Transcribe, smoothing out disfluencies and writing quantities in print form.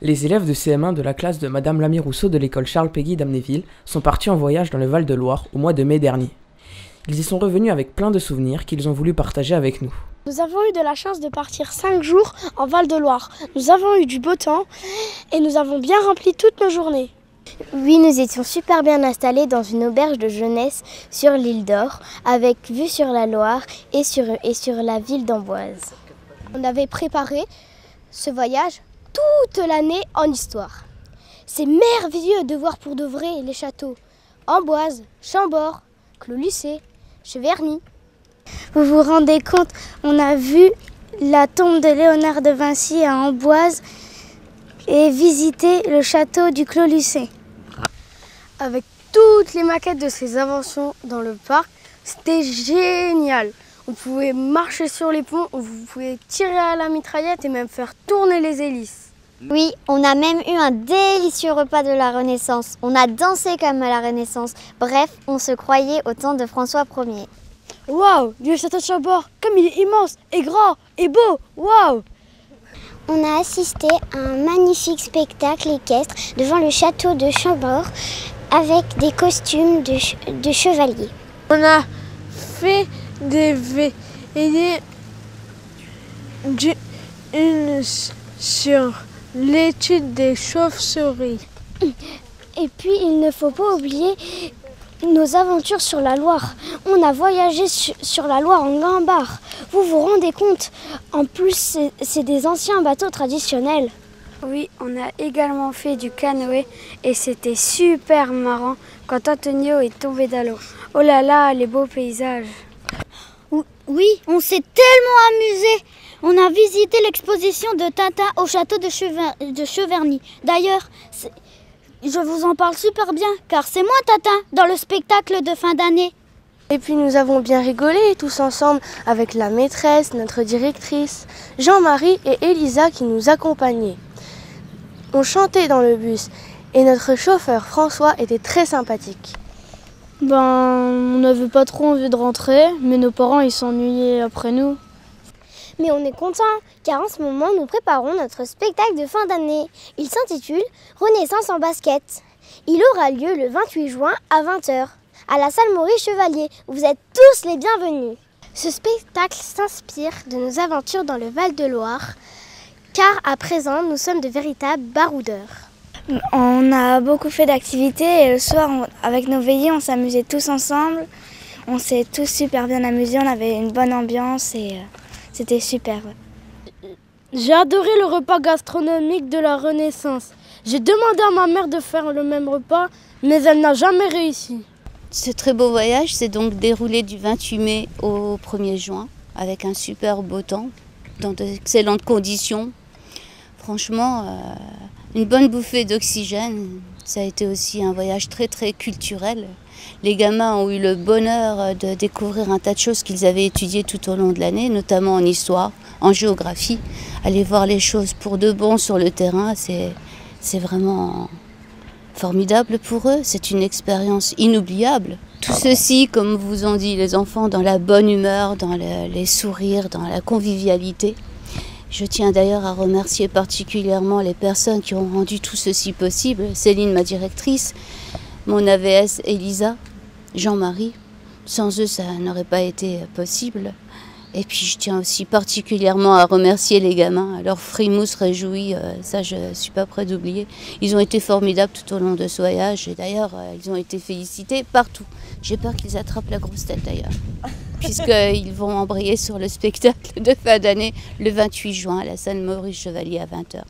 Les élèves de CM1 de la classe de Madame Lamy Rousseau de l'école Charles Péguy d'Amnéville sont partis en voyage dans le Val-de-Loire au mois de mai dernier. Ils y sont revenus avec plein de souvenirs qu'ils ont voulu partager avec nous. Nous avons eu de la chance de partir 5 jours en Val-de-Loire. Nous avons eu du beau temps et nous avons bien rempli toutes nos journées. Oui, nous étions super bien installés dans une auberge de jeunesse sur l'île d'Or, avec vue sur la Loire et sur la ville d'Amboise. On avait préparé ce voyage toute l'année en histoire. C'est merveilleux de voir pour de vrai les châteaux Amboise, Chambord, Clos-Lucé, Cheverny. Vous vous rendez compte, on a vu la tombe de Léonard de Vinci à Amboise et visité le château du Clos-Lucé. Avec toutes les maquettes de ses inventions dans le parc, c'était génial. On pouvait marcher sur les ponts, vous pouvez tirer à la mitraillette et même faire tourner les hélices. Oui, on a même eu un délicieux repas de la Renaissance. On a dansé comme à la Renaissance. Bref, on se croyait au temps de François Ier. Waouh, le château de Chambord, comme il est immense et grand et beau, waouh! On a assisté à un magnifique spectacle équestre devant le château de Chambord avec des costumes de chevaliers. On a fait des veillées d'une sur l'étude des chauves-souris. Et puis il ne faut pas oublier nos aventures sur la Loire. On a voyagé sur la Loire en gambard. Vous vous rendez compte? En plus, c'est des anciens bateaux traditionnels. Oui, on a également fait du canoë et c'était super marrant quand Antonio est tombé dans l'eau. Oh là là, les beaux paysages. Oui, on s'est tellement amusé. On a visité l'exposition de Tintin au château de Cheverny. D'ailleurs, je vous en parle super bien, car c'est moi Tintin dans le spectacle de fin d'année. Et puis nous avons bien rigolé tous ensemble avec la maîtresse, notre directrice, Jean-Marie et Elisa qui nous accompagnaient. On chantait dans le bus et notre chauffeur François était très sympathique. On n'avait pas trop envie de rentrer, mais nos parents ils s'ennuyaient après nous. Mais on est content, car en ce moment nous préparons notre spectacle de fin d'année. Il s'intitule Renaissance en basket. Il aura lieu le 28 juin à 20h, à la salle Maurice Chevalier. Vous êtes tous les bienvenus. Ce spectacle s'inspire de nos aventures dans le Val-de-Loire, car à présent nous sommes de véritables baroudeurs. On a beaucoup fait d'activités et le soir, avec nos veillées, on s'amusait tous ensemble. On s'est tous super bien amusés, on avait une bonne ambiance et c'était super. J'ai adoré le repas gastronomique de la Renaissance. J'ai demandé à ma mère de faire le même repas, mais elle n'a jamais réussi. Ce très beau voyage s'est donc déroulé du 28 mai au 1er juin avec un super beau temps, dans d'excellentes conditions. Franchement, une bonne bouffée d'oxygène. Ça a été aussi un voyage très très culturel. Les gamins ont eu le bonheur de découvrir un tas de choses qu'ils avaient étudiées tout au long de l'année, notamment en histoire, en géographie. Aller voir les choses pour de bon sur le terrain, c'est vraiment formidable pour eux. C'est une expérience inoubliable. Tout ceci, comme vous ont dit les enfants, dans la bonne humeur, dans les sourires, dans la convivialité. Je tiens d'ailleurs à remercier particulièrement les personnes qui ont rendu tout ceci possible. Céline, ma directrice, mon AVS Elisa, Jean-Marie. Sans eux, ça n'aurait pas été possible. Et puis je tiens aussi particulièrement à remercier les gamins. Leur frimousse réjouie, ça je ne suis pas près d'oublier. Ils ont été formidables tout au long de ce voyage. Et d'ailleurs, ils ont été félicités partout. J'ai peur qu'ils attrapent la grosse tête d'ailleurs, puisqu'ils vont embrayer sur le spectacle de fin d'année le 28 juin à la salle Maurice Chevalier à 20h.